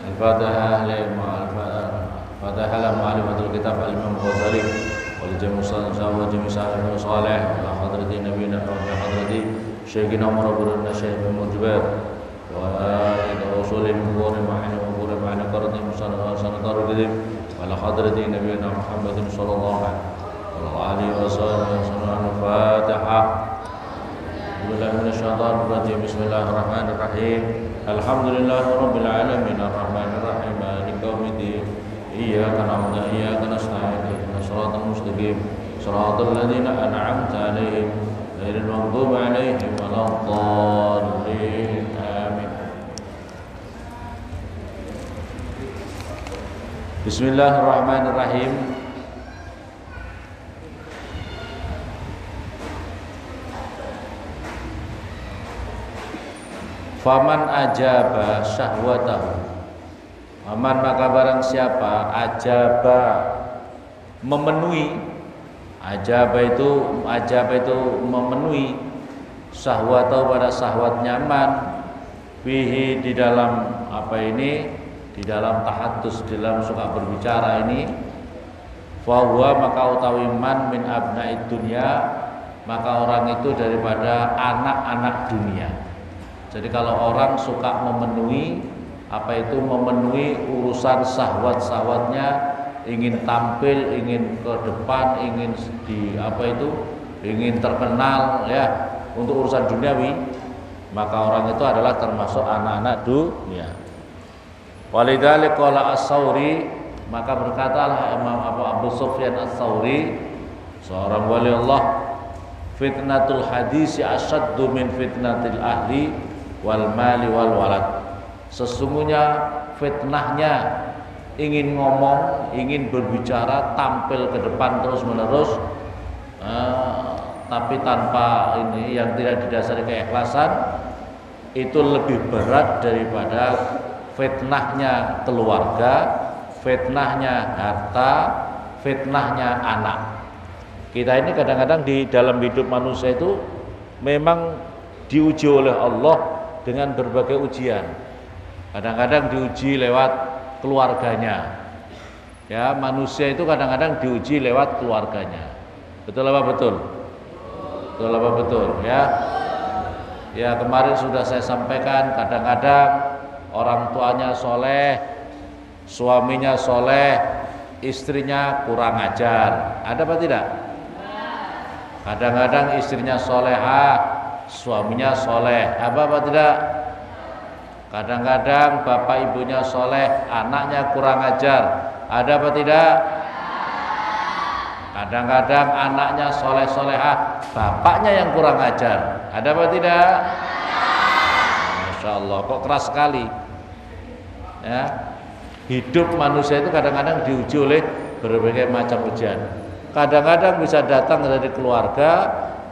Al-Fatihah Al-Fatihah Ma'alifatul Kitab Al-Imam Ghazali wal jami' wa jami' salih salih wa hadrati nabiyina wa hadrati syekhina Umar Syekh Mujibir wa ila usulil mubur ma'ana mubur ma'ana qarati musannad sanataruddin wa la hadrati nabiyina Muhammadin sallallahu alaihi wasallam. Al-Fatihah. Bismillahirrahmanirrahim. Alhamdulillahirabbil alamin arrahmanir rahim maliki yaumiddin. Iyyaka na'budu wa iyyaka nasta'in ihdinas siratal mustaqim siratal ladzina an'amta 'alaihim ghairil maghdubi 'alaihim waladdallin. Amin. Bismillahirrahmanirrahim. Faman ajaba syahwatahu, aman maka barang siapa ajaba memenuhi, ajaba itu memenuhi syahwatahu pada syahwat nyaman, bihi di dalam di dalam tahaddus, di dalam suka berbicara ini, fahuwa maka utawi man min abnaid dunya, maka orang itu daripada anak-anak dunia. Jadi kalau orang suka memenuhi memenuhi urusan syahwat-syahwatnya, ingin tampil, ingin ke depan, ingin ingin terkenal ya untuk urusan duniawi, maka orang itu adalah termasuk anak-anak dunia. Walidzalika qala As-Tsauri, maka berkatalah Imam Abu Sufyan As-Tsauri, seorang wali Allah, fitnatul hadisi asyaddu min fitnatil ahli wal mali wal walad. Sesungguhnya fitnahnya ingin ngomong, ingin berbicara, tampil ke depan terus menerus, tapi tanpa yang tidak didasari keikhlasan, itu lebih berat daripada fitnahnya keluarga, fitnahnya harta, fitnahnya anak. Kita ini kadang-kadang di dalam hidup manusia itu memang diuji oleh Allah dengan berbagai ujian. Kadang-kadang diuji lewat keluarganya. Ya, manusia itu kadang-kadang diuji lewat keluarganya. Betul apa betul? Betul apa betul? Ya. Ya, kemarin sudah saya sampaikan, kadang-kadang orang tuanya soleh, suaminya soleh, istrinya kurang ajar. Ada apa tidak? Kadang-kadang istrinya solehah, suaminya soleh, apa tidak? Kadang-kadang bapak ibunya soleh, anaknya kurang ajar, ada apa tidak? Kadang-kadang anaknya soleh-solehah, bapaknya yang kurang ajar, ada apa tidak? Masya Allah, kok keras sekali ya. Hidup manusia itu kadang-kadang diuji oleh berbagai macam ujian. Kadang-kadang bisa datang dari keluarga,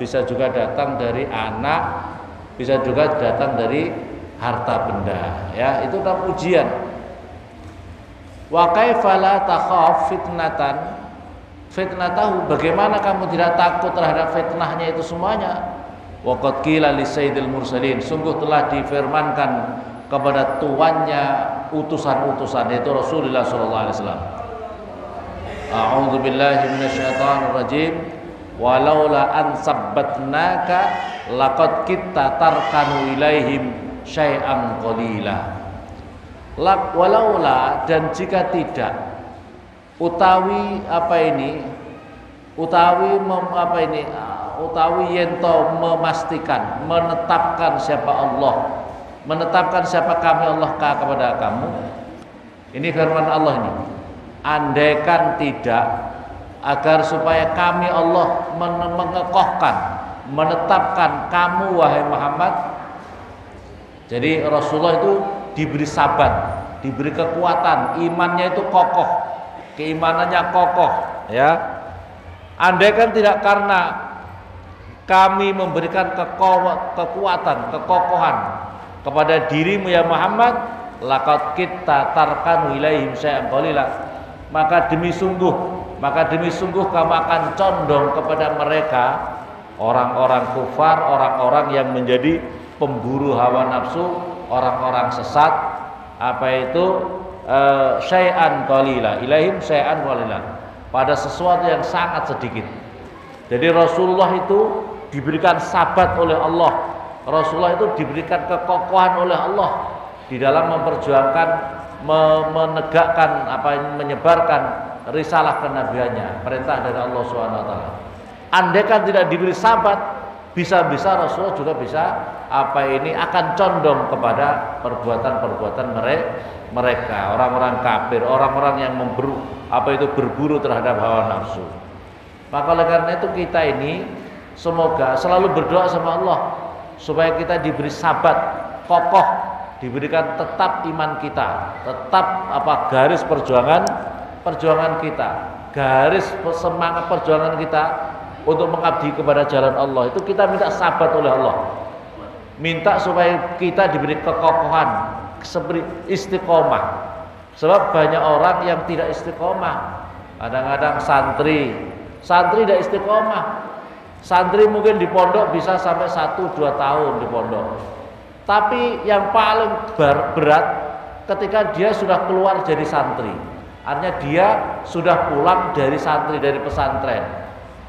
bisa juga datang dari anak, bisa juga datang dari harta benda. Ya, itu adalah ujian. Wa kaifa la takhaf fitnatahu, bagaimana kamu tidak takut terhadap fitnahnya itu semuanya? Wa qad qila li sayyidil mursalin, sungguh telah difirmankan kepada tuannya utusan-utusan, yaitu Rasulullah sallallahu alaihi wasallam. A'udzu billahi minasyaitonir rajim. Walaula an sabbatnaka laqad kitta tarkanu ilaihim syai'an qalila. Walaula, dan jika tidak, utawi yento memastikan, menetapkan siapa Allah, menetapkan siapa kami Allah kepada kamu. Ini firman Allah ini. Andaikan tidak, agar supaya kami Allah mengekohkan, menetapkan kamu wahai Muhammad. Jadi Rasulullah itu diberi sabat, diberi kekuatan, imannya itu kokoh, keimanannya kokoh ya. Andaikan tidak karena kami memberikan kekuatan, kekokohan kepada dirimu ya Muhammad, laqad kitta tarkanu ilaihim syai'an qalila, maka demi sungguh kamu akan condong kepada mereka, orang-orang kufar, orang-orang yang menjadi pemburu hawa nafsu, orang-orang sesat, apa itu syai'an qalila, ilaihim syai'an qalila, pada sesuatu yang sangat sedikit. Jadi Rasulullah itu diberikan sabat oleh Allah. Rasulullah itu diberikan kekokohan oleh Allah di dalam memperjuangkan, menegakkan menyebarkan risalah kenabiannya, perintah dari Allah SWT. Andai kan tidak diberi sabat, bisa-bisa Rasulullah juga bisa akan condong kepada perbuatan-perbuatan mereka, orang-orang kafir, orang-orang yang berburu terhadap hawa nafsu. Maka oleh karena itu kita ini semoga selalu berdoa sama Allah supaya kita diberi sabat, kokoh, diberikan tetap iman kita, tetap garis perjuangan kita, garis semangat perjuangan kita untuk mengabdi kepada jalan Allah. Itu kita minta sabat oleh Allah, minta supaya kita diberi kekokohan, istiqomah. Sebab banyak orang yang tidak istiqomah. Kadang-kadang santri tidak istiqomah. Santri mungkin di pondok bisa sampai 1-2 tahun di pondok. Tapi yang paling berat ketika dia sudah keluar jadi santri. Artinya dia sudah pulang dari santri, dari pesantren,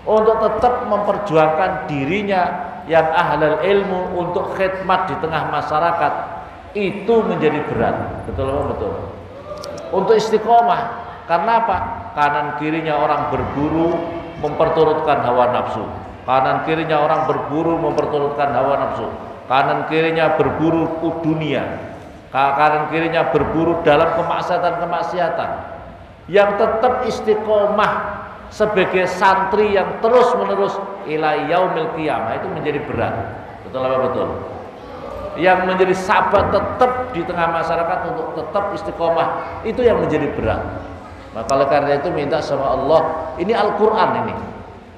untuk tetap memperjuangkan dirinya yang ahlul ilmu untuk khidmat di tengah masyarakat, itu menjadi berat. Betul. Untuk istiqomah. Karena apa? Kanan kirinya orang berburu memperturutkan hawa nafsu. Kanan kirinya orang berburu memperturutkan hawa nafsu. Kanan kirinya berburu dunia. Kanan kirinya berburu dalam kemaksiatan. Yang tetap istiqomah sebagai santri yang terus-menerus ila yaumil qiyamah, itu menjadi berat. Betul apa betul? Yang menjadi sahabat tetap di tengah masyarakat untuk tetap istiqomah, itu yang menjadi berat. Maka oleh karena itu minta sama Allah, ini Al-Qur'an ini.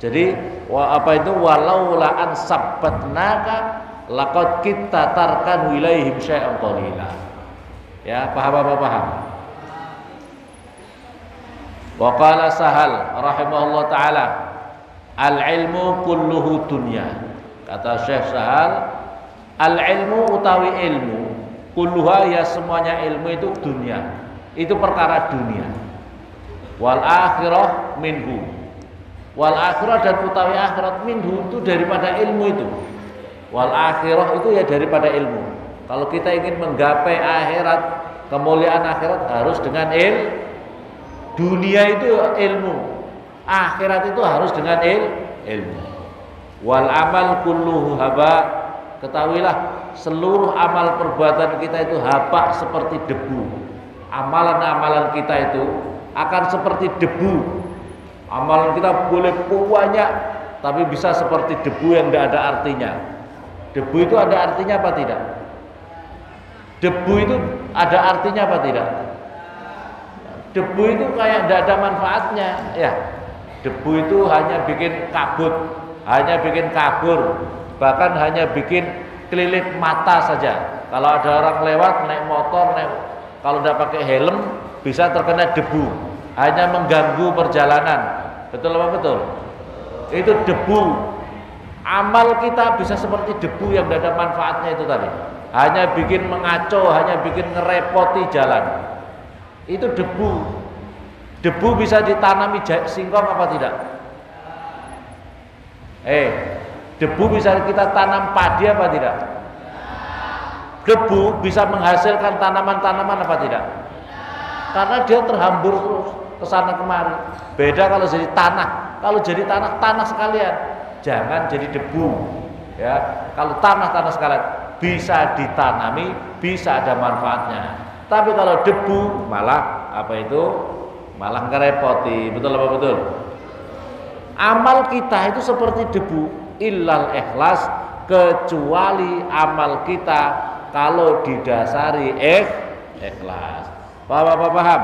Jadi walaula an sabbatnaka laqad kita tarkanu ilaihim syai'an qalila. Ya, paham? Wa qala Sahal rahimahullah taala, al-ilmu kulluhu dunya. Kata Syekh Sahal, al-ilmu utawi ilmu, kulluha ya semuanya ilmu itu dunia. Itu perkara dunia. Wal akhirah minhu. Wal akhirah dan utawi akhirat minhu itu daripada ilmu itu. Wal akhirah itu ya daripada ilmu. Kalau kita ingin menggapai akhirat, kemuliaan akhirat harus dengan ilmu. Dunia itu ilmu, akhirat itu harus dengan ilmu. Wal amal kulluhu haba. Ketahuilah seluruh amal perbuatan kita itu haba, seperti debu. Amalan-amalan kita itu akan seperti debu. Amalan kita boleh banyak, tapi bisa seperti debu yang tidak ada artinya. Debu itu ada artinya apa tidak? Debu itu ada artinya apa tidak? Debu itu kayak tidak ada manfaatnya, ya. Debu itu hanya bikin kabut, hanya bikin kabur, bahkan hanya bikin kelilit mata saja. Kalau ada orang lewat naik motor, kalau tidak pakai helm bisa terkena debu, hanya mengganggu perjalanan. Betul apa betul? Itu debu. Amal kita bisa seperti debu yang tidak ada manfaatnya itu tadi, hanya bikin mengaco, hanya bikin ngerepoti jalan. Itu debu. Debu bisa ditanami singkong apa tidak? Debu bisa kita tanam padi apa tidak? Debu bisa menghasilkan tanaman-tanaman apa tidak? Karena dia terhambur terus ke sana kemari. Beda kalau jadi tanah. Kalau jadi tanah sekalian. Jangan jadi debu. Ya, kalau tanah sekalian bisa ditanami, bisa ada manfaatnya. Tapi kalau debu malah malah ngerepoti. Betul apa betul? Amal kita itu seperti debu, illal ikhlas, kecuali amal kita kalau didasari ikhlas. Paham?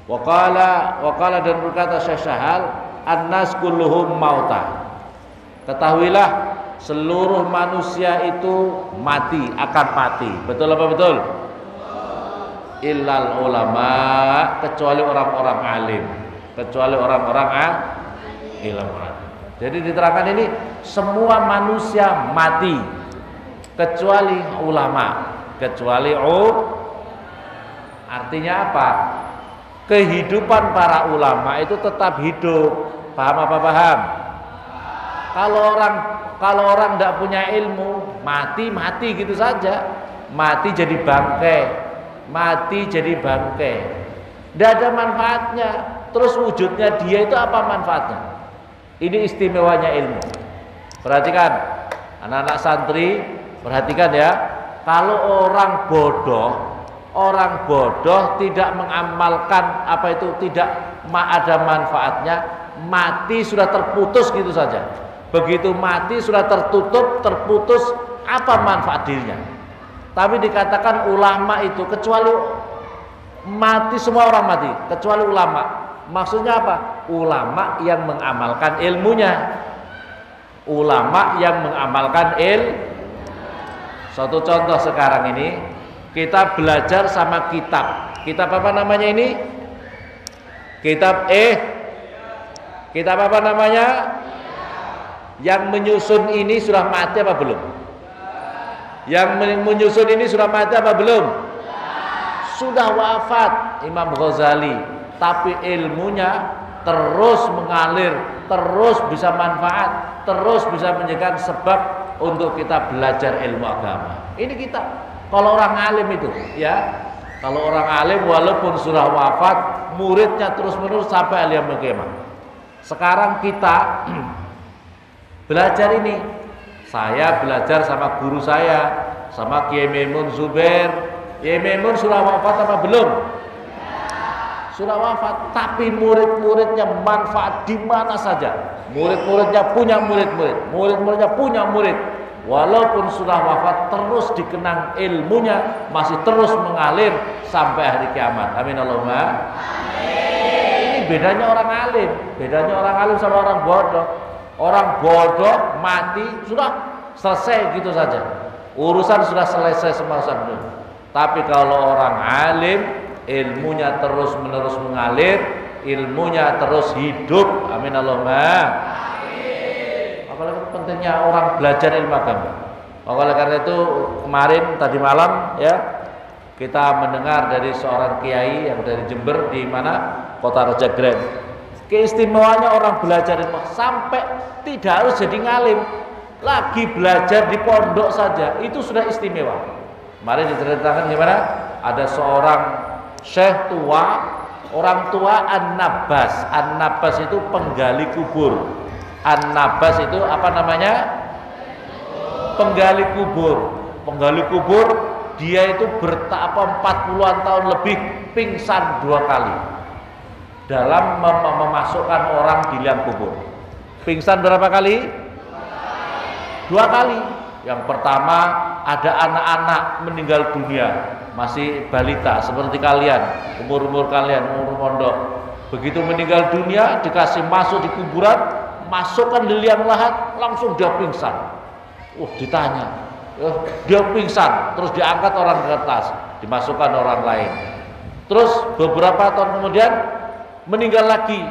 Waqala dan berkata Syekh Sahal, annas kulluhum mauta. Ketahuilah seluruh manusia itu akan mati. Betul apa betul? Illal ulama, kecuali orang-orang alim, kecuali orang-orang ilmu. Jadi diterangkan ini semua manusia mati kecuali ulama. kecuali artinya apa? Kehidupan para ulama itu tetap hidup. Paham apa paham? Kalau orang tidak punya ilmu, mati gitu saja. Mati jadi bangkai. Mati jadi bangkai. Tidak ada manfaatnya. Terus wujudnya dia itu apa manfaatnya? Ini istimewanya ilmu. Perhatikan, anak-anak santri, perhatikan ya. Kalau orang bodoh tidak mengamalkan apa itu, tidak ada manfaatnya, mati sudah terputus gitu saja. Begitu mati sudah terputus, apa manfaat dirinya? Tapi dikatakan ulama itu kecuali mati, semua orang mati kecuali ulama. Maksudnya apa? Ulama yang mengamalkan ilmunya. Ulama yang mengamalkan Suatu contoh sekarang ini, kita belajar sama kitab. Kitab apa namanya ini? Kitab apa namanya? Yang menyusun ini sudah mati apa belum? Yang menyusun ini sudah mati apa belum? Sudah wafat Imam Ghazali, tapi ilmunya terus mengalir, terus bisa manfaat, terus bisa menjadikan sebab untuk kita belajar ilmu agama. Ini kita. Kalau orang alim itu, ya, kalau orang alim walaupun sudah wafat, muridnya terus menerus sampai yaumil qiyamah. Sekarang kita belajar ini. Saya belajar sama guru saya, sama Kiai Maimun Zubair. Kiai Maimun sudah wafat apa belum? Sudah wafat, tapi murid-muridnya manfaat di mana saja. Murid-muridnya punya murid-murid, murid-muridnya punya murid. Walaupun sudah wafat, terus dikenang ilmunya, masih terus mengalir sampai hari kiamat. Amin Allahumma. Ini bedanya orang alim, sama orang bodoh. Orang bodoh mati sudah selesai gitu saja, urusan sudah selesai semua urusan. Tapi kalau orang alim, ilmunya terus menerus mengalir, ilmunya terus hidup. Amin Allahumma. Apalagi pentingnya orang belajar ilmu agama. Oleh karena itu kemarin tadi malam ya, kita mendengar dari seorang kiai yang dari Jember, di mana Kota Rejagren. Keistimewaannya orang belajar ilmu sampai tidak harus jadi ngalim, lagi belajar di pondok saja itu sudah istimewa. Kemarin diceritakan gimana ada seorang syekh tua, orang tua An-Nabas. An-Nabas itu penggali kubur. An-Nabas itu apa namanya? Penggali kubur. Penggali kubur, dia itu bertapa 40-an tahun lebih, pingsan 2 kali dalam memasukkan orang di liang kubur. Pingsan berapa kali? 2 kali. Yang pertama ada anak-anak meninggal dunia, masih balita seperti kalian, umur kalian, umur pondok. Begitu meninggal dunia, dikasih masuk di kuburan, masukkan di liang lahat, langsung dia pingsan. Ditanya, dia pingsan, terus diangkat orang ke atas, dimasukkan orang lain. Terus beberapa tahun kemudian meninggal lagi.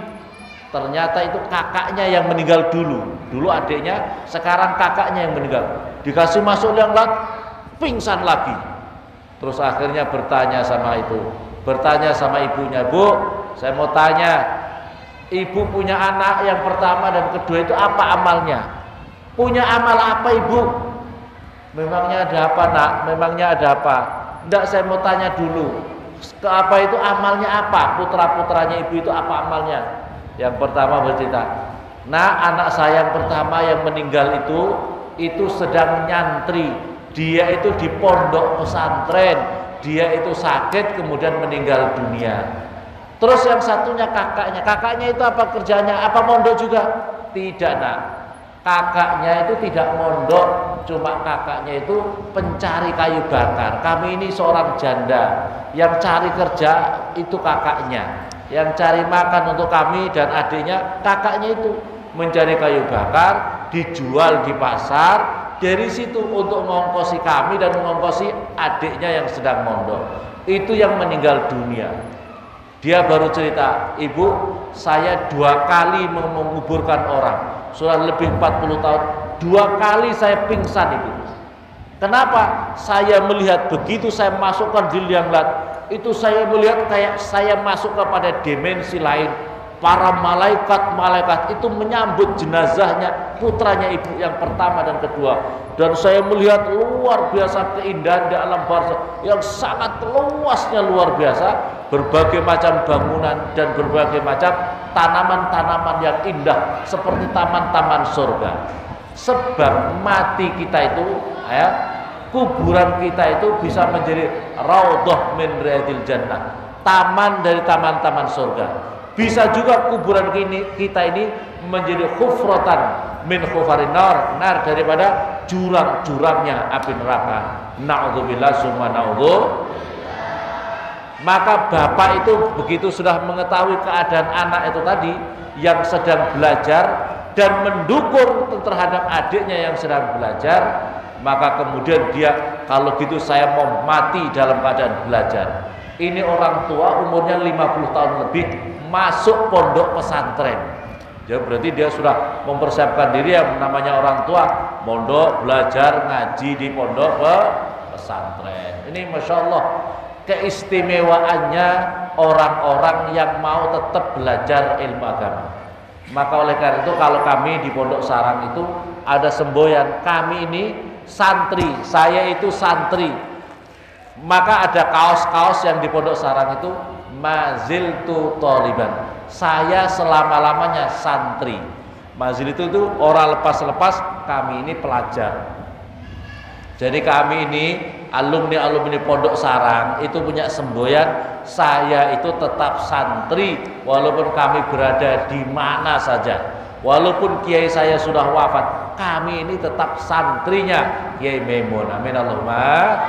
Ternyata itu kakaknya yang meninggal dulu adiknya, sekarang kakaknya yang meninggal. Dikasih masuk liang lahat, pingsan lagi. Terus akhirnya bertanya sama ibunya, "Bu, saya mau tanya, ibu punya anak yang pertama dan kedua itu apa amalnya?" "Punya amal apa ibu?" "Memangnya ada apa nak? Memangnya ada apa?" "Enggak, saya mau tanya dulu, apa itu amalnya apa? Putra-putranya ibu itu apa amalnya?" Yang pertama bercerita, "Nah, anak saya yang pertama yang meninggal itu sedang nyantri. Dia itu di pondok pesantren. Dia itu sakit kemudian meninggal dunia." Terus yang satunya kakaknya itu apa kerjanya? Apa mondok juga? "Tidak nak, kakaknya itu tidak mondok, cuma kakaknya itu pencari kayu bakar. Kami ini seorang janda, yang cari kerja itu kakaknya, yang cari makan untuk kami dan adiknya kakaknya itu mencari kayu bakar, dijual di pasar. Dari situ untuk mengongkosi kami dan mengongkosi adiknya yang sedang mondok. Itu yang meninggal dunia." Dia baru cerita, "Ibu, saya 2 kali menguburkan orang, sudah lebih 40 tahun. 2 kali saya pingsan ibu. Kenapa? Saya melihat begitu saya masukkan di liang lahat, itu saya melihat kayak saya masuk kepada dimensi lain. Para malaikat itu menyambut jenazahnya putranya ibu yang pertama dan kedua, dan saya melihat luar biasa keindahan di alam barzakh yang sangat luasnya, luar biasa, berbagai macam bangunan dan berbagai macam tanaman-tanaman yang indah seperti taman-taman surga. Sebab mati kita itu, ya, kuburan kita itu bisa menjadi raudhah min riyadil jannah, taman dari taman-taman surga. Bisa juga kuburan kita ini menjadi khufratan min khufarin nar, daripada jurang-jurangnya api neraka. Na'udzubillah summa na'udzu. Maka bapak itu begitu sudah mengetahui keadaan anak itu tadi yang sedang belajar dan mendukung terhadap adiknya yang sedang belajar, maka kemudian dia, kalau gitu saya mau mati dalam keadaan belajar. Ini orang tua umurnya 50 tahun lebih, masuk pondok pesantren. Ya, berarti dia sudah mempersiapkan diri, yang namanya orang tua mondok belajar ngaji di pondok pesantren. Ini Masya Allah keistimewaannya orang-orang yang mau tetap belajar ilmu agama. Maka oleh karena itu kalau kami di Pondok Sarang itu ada semboyan, kami ini santri, saya itu santri. Maka ada kaos-kaos yang di Pondok Sarang itu, maziltu tholiban, saya selama-lamanya santri. Mazil itu orang lepas-lepas, kami ini pelajar. Jadi kami ini alumni Pondok Sarang itu punya semboyan, saya itu tetap santri walaupun kami berada di mana saja. Walaupun kiai saya sudah wafat, kami ini tetap santrinya Kiai Maimun. Amin Allahumma.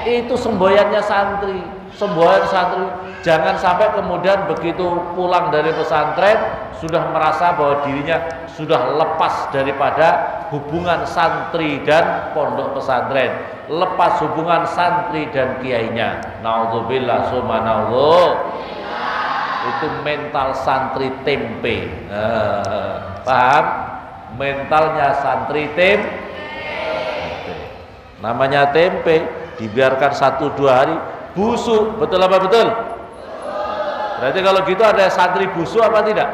Itu semboyannya santri, semboyan santri. Jangan sampai kemudian begitu pulang dari pesantren sudah merasa bahwa dirinya sudah lepas daripada hubungan santri dan pondok pesantren, lepas hubungan santri dan kiainya. Naudzubillah summa naudzubillah. Itu mental santri tempe. Paham? Mentalnya santri tempe. Namanya tempe, dibiarkan 1-2 hari busuk. Betul apa betul? Berarti kalau gitu ada santri busuk apa tidak?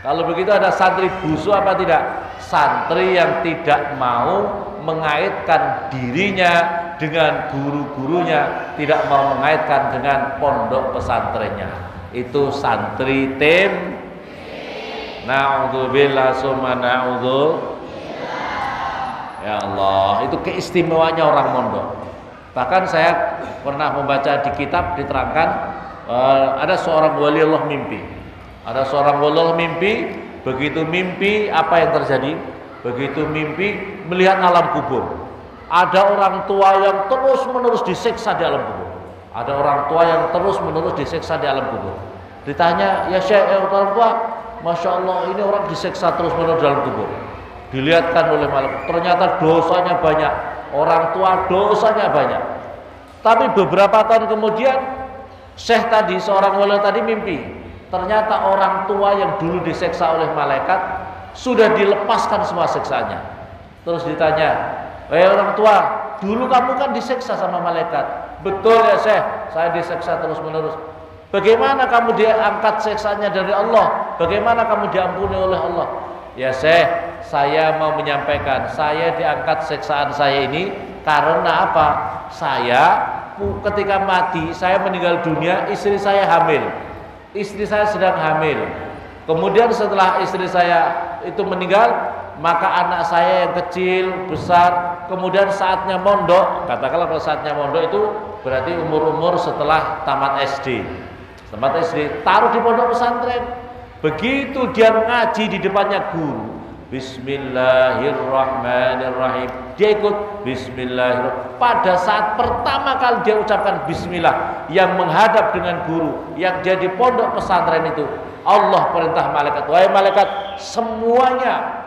Kalau begitu ada santri busuk apa tidak? Santri yang tidak mau mengaitkan dirinya dengan guru-gurunya, tidak mau mengaitkan dengan pondok pesantrennya. Itu santri tempe. Na'udzubillah summa na'udzubillah. Ya Allah, itu keistimewaannya orang mondok. Bahkan saya pernah membaca di kitab diterangkan, ada seorang wali Allah mimpi. Ada seorang wali Allah mimpi, begitu mimpi apa yang terjadi? Begitu mimpi melihat alam kubur. Ada orang tua yang terus-menerus disiksa di alam kubur. Ada orang tua yang terus-menerus disiksa di alam kubur. Ditanya, ya Syekh, orang tua, Masya Allah ini orang disiksa terus-menerus dalam kubur. Dilihatkan oleh malaikat, ternyata dosanya banyak. Orang tua dosanya banyak. Tapi beberapa tahun kemudian Syekh tadi, seorang wali tadi mimpi, ternyata orang tua yang dulu disiksa oleh malaikat sudah dilepaskan semua siksaannya. Terus ditanya, orang tua, dulu kamu kan disiksa sama malaikat. Betul ya Syekh, saya disiksa terus-menerus. Bagaimana kamu diangkat siksanya dari Allah? Bagaimana kamu diampuni oleh Allah? Ya Syekh, saya mau menyampaikan, saya diangkat siksaan saya ini karena apa? Saya ketika mati, saya meninggal dunia, istri saya hamil. Istri saya sedang hamil. Kemudian setelah istri saya itu meninggal, maka anak saya yang kecil, besar, kemudian saatnya mondok. Katakanlah kalau saatnya mondok itu berarti umur-umur setelah tamat SD. Tamat SD, taruh di pondok pesantren. Begitu dia ngaji di depannya guru, Bismillahirrahmanirrahim, dia ikut Bismillahirrahmanirrahim. Pada saat pertama kali dia ucapkan Bismillah, yang menghadap dengan guru, yang jadi pondok pesantren itu, Allah perintah malaikat, wahai malaikat, semuanya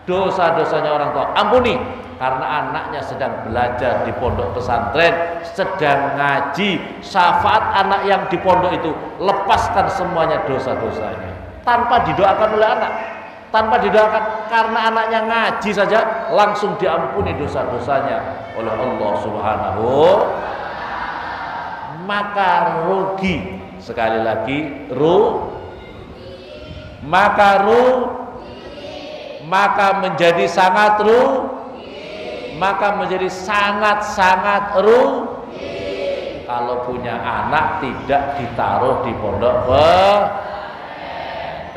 dosa-dosanya orang tua ampuni, karena anaknya sedang belajar di pondok pesantren, sedang ngaji. Syafaat anak yang di pondok itu, lepaskan semuanya dosa-dosanya tanpa didoakan oleh anak. tanpa didoakan, karena anaknya ngaji saja langsung diampuni dosa-dosanya oleh Allah Subhanahu. Maka rugi, sekali lagi maka menjadi sangat sangat kalau punya anak tidak ditaruh di pondok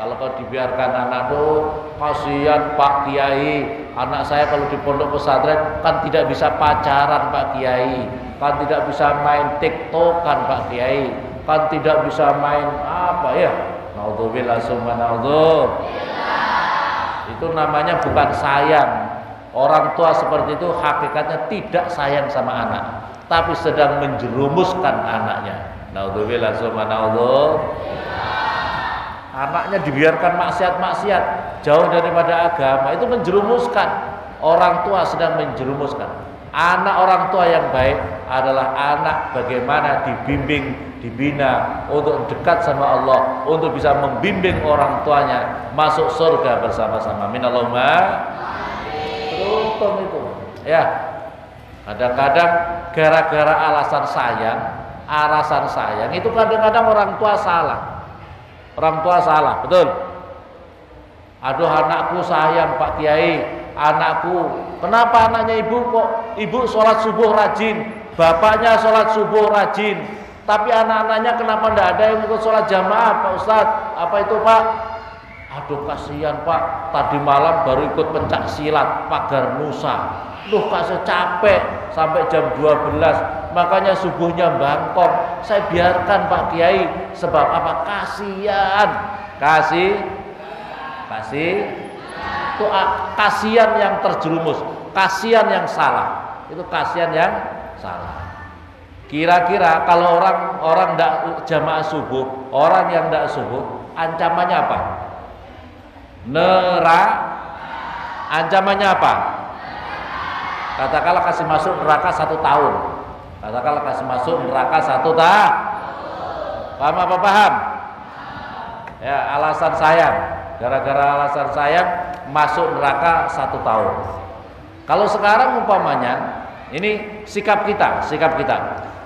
Kalau kau dibiarkan anak tuh, kasihan Pak Kiai, anak saya kalau di pondok pesantren kan tidak bisa pacaran Pak Kiai, kan tidak bisa main tiktokan Pak Kiai, kan tidak bisa main apa ya, naudzubillah summa naudzubillah. Itu namanya bukan sayang. Orang tua seperti itu hakikatnya tidak sayang sama anak, tapi sedang menjerumuskan anaknya. Naudzubillah summa naudzubillah. Anaknya dibiarkan maksiat-maksiat jauh daripada agama, itu menjerumuskan. Orang tua sedang menjerumuskan. Anak orang tua yang baik adalah anak bagaimana dibimbing, dibina untuk dekat sama Allah, untuk bisa membimbing orang tuanya masuk surga bersama-sama. Minallahumma beruntung itu. Ya, kadang-kadang gara-gara alasan sayang itu kadang-kadang orang tua salah. Orang tua salah, betul. Aduh, anakku sayang Pak Kiai, anakku. Kenapa anaknya ibu kok? Ibu sholat subuh rajin, bapaknya sholat subuh rajin, tapi anak-anaknya kenapa tidak ada yang ikut sholat jamaah Pak Ustadz? Apa itu Pak? Aduh, kasihan Pak, tadi malam baru ikut pencak silat pagar Nusa. Duh, kasih capek sampai jam 12, makanya subuhnya bangkok. Saya biarkan Pak Kiai, sebab apa? Kasihan. Itu kasihan yang terjerumus, kasihan yang salah. Itu kasihan yang salah. Kira-kira kalau orang tidak jamaah subuh, orang yang tidak subuh, ancamannya apa? Ancamannya apa? Katakanlah kasih masuk neraka 1 tahun. Katakanlah kasih masuk neraka 1 tahun. Paham apa paham? Ya, alasan sayang. Gara-gara alasan sayang masuk neraka 1 tahun. Kalau sekarang umpamanya, ini sikap kita.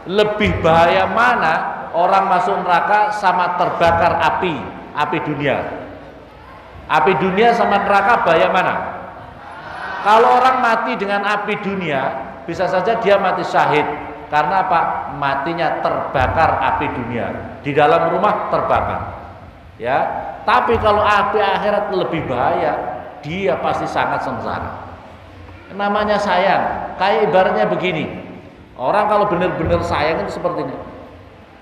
Lebih bahaya mana orang masuk neraka sama terbakar api dunia? Api dunia sama neraka bahaya mana? Kalau orang mati dengan api dunia, bisa saja dia mati syahid. Karena apa? Matinya terbakar api dunia. Di dalam rumah terbakar. Ya. Tapi kalau api akhirat lebih bahaya, dia pasti sangat sengsara. Namanya sayang. Kayak ibaratnya begini. Orang kalau benar-benar sayang itu seperti ini.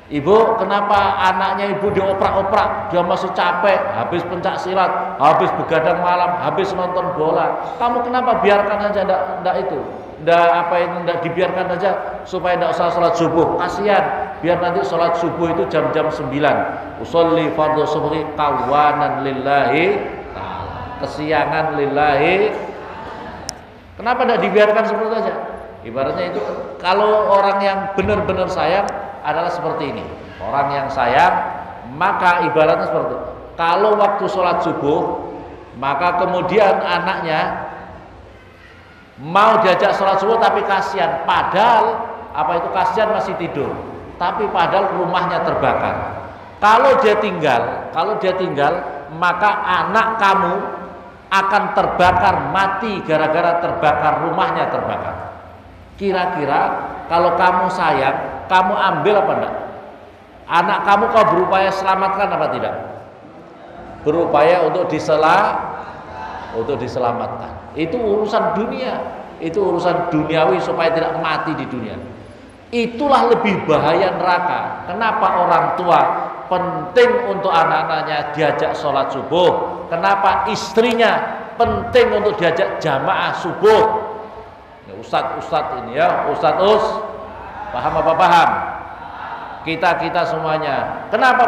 Ibu, kenapa anaknya ibu dioprak-oprak? Dia masih capek, habis pencak silat, habis begadang malam, habis nonton bola. Kamu kenapa biarkan aja ndak itu? Ndak dibiarkan aja supaya ndak usah sholat subuh. Kasihan, biar nanti sholat subuh itu jam-jam 9. Usolli fardhu subhi qawanan lillahi ta'ala. Kesiangan lillahi. Kenapa ndak dibiarkan seperti itu aja? Ibaratnya itu kalau orang yang benar-benar sayang adalah seperti ini. Orang yang sayang, maka ibaratnya seperti itu. Kalau waktu sholat subuh, maka kemudian anaknya mau diajak sholat subuh tapi kasihan. Padahal apa itu kasihan masih tidur. Tapi padahal rumahnya terbakar. Kalau dia tinggal, maka anak kamu akan terbakar mati gara-gara terbakar, rumahnya terbakar. Kira-kira kalau kamu sayang, kamu ambil apa enggak? Anak kamu kau berupaya selamatkan apa tidak? Berupaya untuk diselamatkan. Itu urusan dunia, itu urusan duniawi supaya tidak mati di dunia. Itulah lebih bahaya neraka. Kenapa orang tua penting untuk anak-anaknya diajak sholat subuh? Kenapa istrinya penting untuk diajak jamaah subuh? Ustadz ini ya, paham apa paham? Kita semuanya. Kenapa?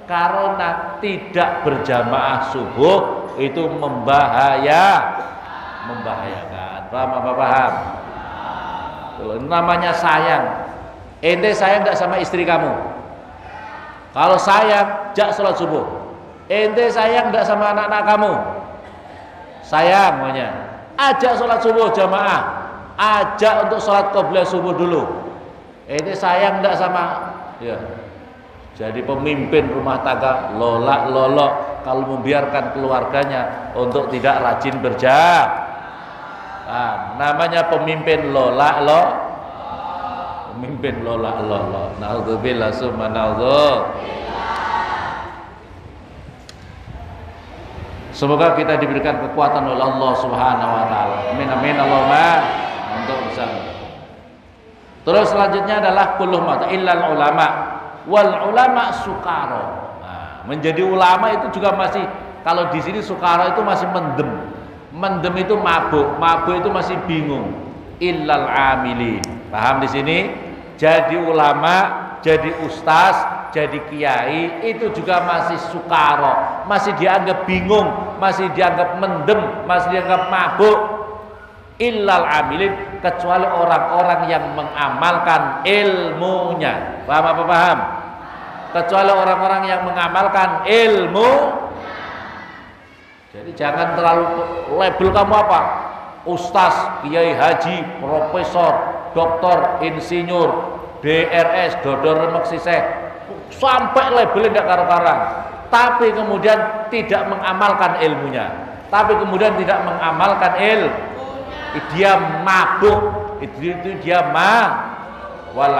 Karena tidak berjamaah subuh itu membahayakan. Paham apa paham? Namanya sayang. Ente sayang tidak sama istri kamu? Kalau sayang, jak sholat subuh. Ente sayang tidak sama anak-anak kamu? sayang maunya. Ajak sholat subuh jamaah, ajak untuk sholat qobliyah subuh dulu. Ini sayang enggak sama ya. Jadi pemimpin rumah tangga lolak-lolok kalau membiarkan keluarganya untuk tidak rajin berjamaah. Nah, namanya pemimpin lolak-lolok. Pemimpin lolak-lolok. Naudzubillah summa naudzubillah. Semoga kita diberikan kekuatan oleh Allah Subhanahu wa taala. Amin amin Allahumma untuk bisa. Terus selanjutnya adalah kulluh mata illal ulama wal ulama sukara. Nah, menjadi ulama itu juga masih, kalau di sini sukara itu masih mendem. Mendem itu mabuk, mabuk itu masih bingung. Illal amilin. Paham di sini? Jadi ulama, jadi ustaz, jadi kiai itu juga masih sukara, masih dianggap bingung, masih dianggap mendem, masih dianggap mabuk. Illal amilin, kecuali orang-orang yang mengamalkan ilmunya. Paham apa paham? Kecuali orang-orang yang mengamalkan ilmu. Jadi jangan terlalu label kamu apa? Ustaz, kiai haji, profesor, doktor, insinyur, DRS, dodor remeksiseh, sampai labelnya tidak karu-karuan. Tapi kemudian tidak mengamalkan ilmunya. Tapi kemudian tidak mengamalkan dia mabuk, itu dia wal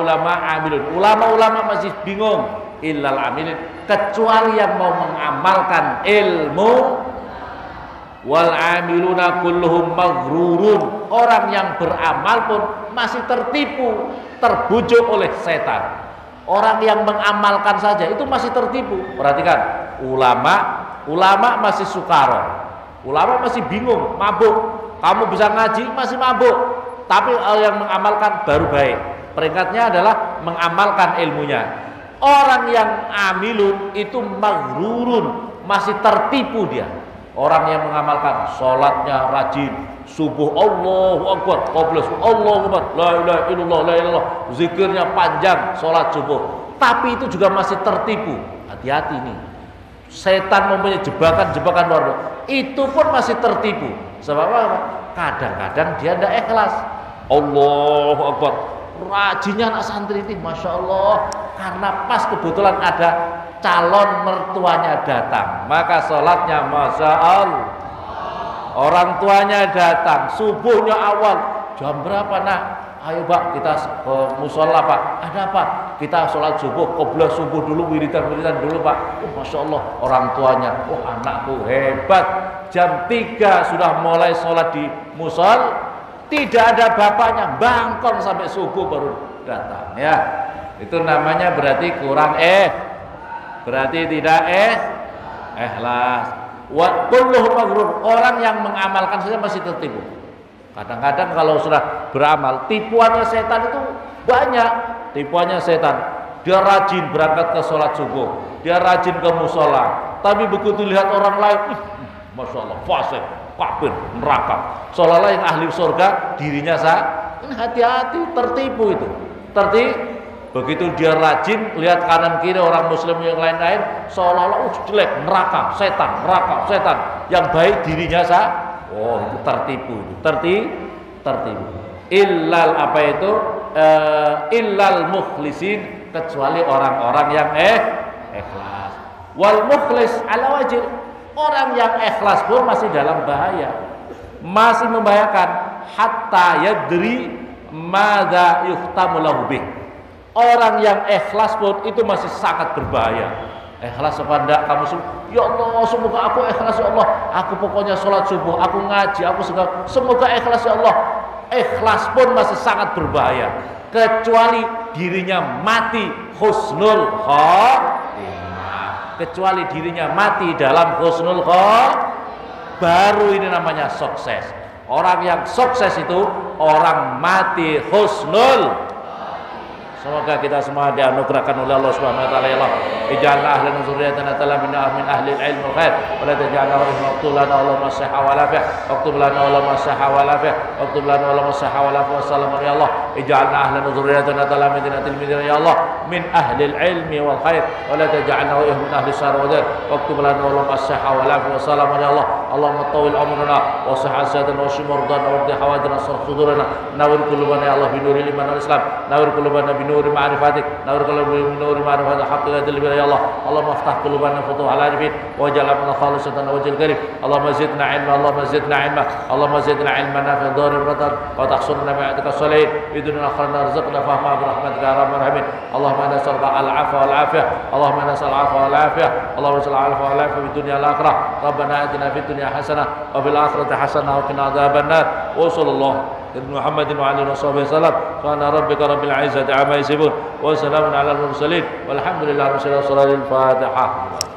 ulama amilun. Ulama-ulama masih bingung. Illal amilin, kecuali yang mau mengamalkan ilmu. Wal amiluna kulluhum maghrurun. Orang yang beramal pun masih tertipu, terbujuk oleh setan. Orang yang mengamalkan saja itu masih tertipu. Perhatikan, ulama masih sukaro, ulama masih bingung, mabuk. Kamu bisa ngaji masih mabuk, tapi yang mengamalkan baru baik. Peringkatnya adalah mengamalkan ilmunya. Orang yang amilun itu maghrurun, masih tertipu dia. Orang yang mengamalkan sholatnya rajin, subuh Allahu Akbar, qobliyah Allahu Akbar, la ilaha illallah, la ilallah, zikirnya panjang, sholat subuh. Tapi itu juga masih tertipu. Hati-hati nih. Setan mempunyai jebakan-jebakan luar biasa. Itu pun masih tertipu. Sebab apa? Kadang-kadang dia tidak ikhlas. Allahu Akbar. Rajinnya anak santri ini, masya Allah. Karena pas kebetulan ada calon mertuanya datang, maka sholatnya masya Allah. Orang tuanya datang, subuhnya awal. Jam berapa nak? Ayo pak, kita ke musola pak. Ada apa? Kita sholat subuh, qobliyah subuh dulu, wiridan dulu pak. Masya Allah, orang tuanya, anakku hebat. Jam 3 sudah mulai sholat di musol. Tidak ada bapaknya, bangkong sampai subuh baru datang. Ya, itu namanya berarti kurang berarti tidak ikhlas. Wa kulluhum maghrur. Orang yang mengamalkan saja masih tertipu. Kadang-kadang kalau sudah beramal, tipuannya setan itu banyak. Tipuannya setan. Dia rajin berangkat ke sholat subuh, dia rajin ke musola. Tapi begitu lihat orang lain, masya Allah, fasik, kafir, neraka. Seolah-olah yang ahli surga, dirinya ini hati-hati, tertipu itu. Begitu dia rajin, lihat kanan kiri orang muslim yang lain-lain, seolah-olah jelek, neraka, setan. Yang baik dirinya itu tertipu. Tertipu. Illal apa itu? Illal mukhlisin, kecuali orang-orang yang ikhlas. Wal mukhlis ala wajib. Orang yang ikhlas pun masih dalam bahaya, masih membahayakan. Hatta yadri madza yuhtamu lahu bih. Orang yang ikhlas pun itu masih sangat berbahaya. Ikhlas apa enggak kamu? Ya Allah, semoga aku ikhlas ya Allah. Aku pokoknya sholat subuh, aku ngaji, aku semoga ikhlas ya Allah. Ikhlas pun masih sangat berbahaya, kecuali dirinya mati husnul khotimah. Kecuali dirinya mati dalam husnul khotimah, baru ini namanya sukses. Orang yang sukses itu orang mati husnul. Semoga kita semua dianugerahkan oleh Allah Subhanahu wa taala ya Allah. Ij'alna ahlan dzurriyyatan min ahli al-ilm wal khair wa la taj'alna rahmatullana Allahumma sihha wa lafiyah. Waktub lana Allahumma sihha wa lafiyah. Waktub lana Allahumma sihha wa lafiyah. Wassalamu ya Allah. Ij'alna ahlan dzurriyyatan ya Allah min ahli al-ilm wal khair wa la taj'alna min ahli syarr wa dar. Waktub lana Allahumma sihha wa lafiyah. Wassalamu ya Allah. Allahumma tawil umrana wa sihha sadana wa shfi mardana wa qdi hawadana sudurana. Nawwir qulubana ya Allah bi nuril iman wal islam. Nawwir qulubana بنور معرفتك نور قلوبنا بنور معرفتك حق الدل يا الله اللهم افتح قلوبنا فتوح على العارفين واجعل امرنا خالصة وجه الكريم اللهم زدنا علما اللهم زدنا علما اللهم زدنا علما نافعا ضار الوطن وتحصلنا بعدك الصالحين بدون اخرنا رزقنا فهما برحمتك يا ارحم الراحمين اللهم انا نسالك العفو والعافيه اللهم انا نسال العفو والعافيه اللهم نسال العفو والعافيه في الدنيا والاخره ربنا اتنا في الدنيا حسنه وفي الاخره حسنه وقنا عذاب النار وصلى الله محمد وعلى اله وصحبه وسلم سبحان ربك رب العزه عما يصفون وسلام على المرسلين والحمد لله رب العالمين. الفاتحه.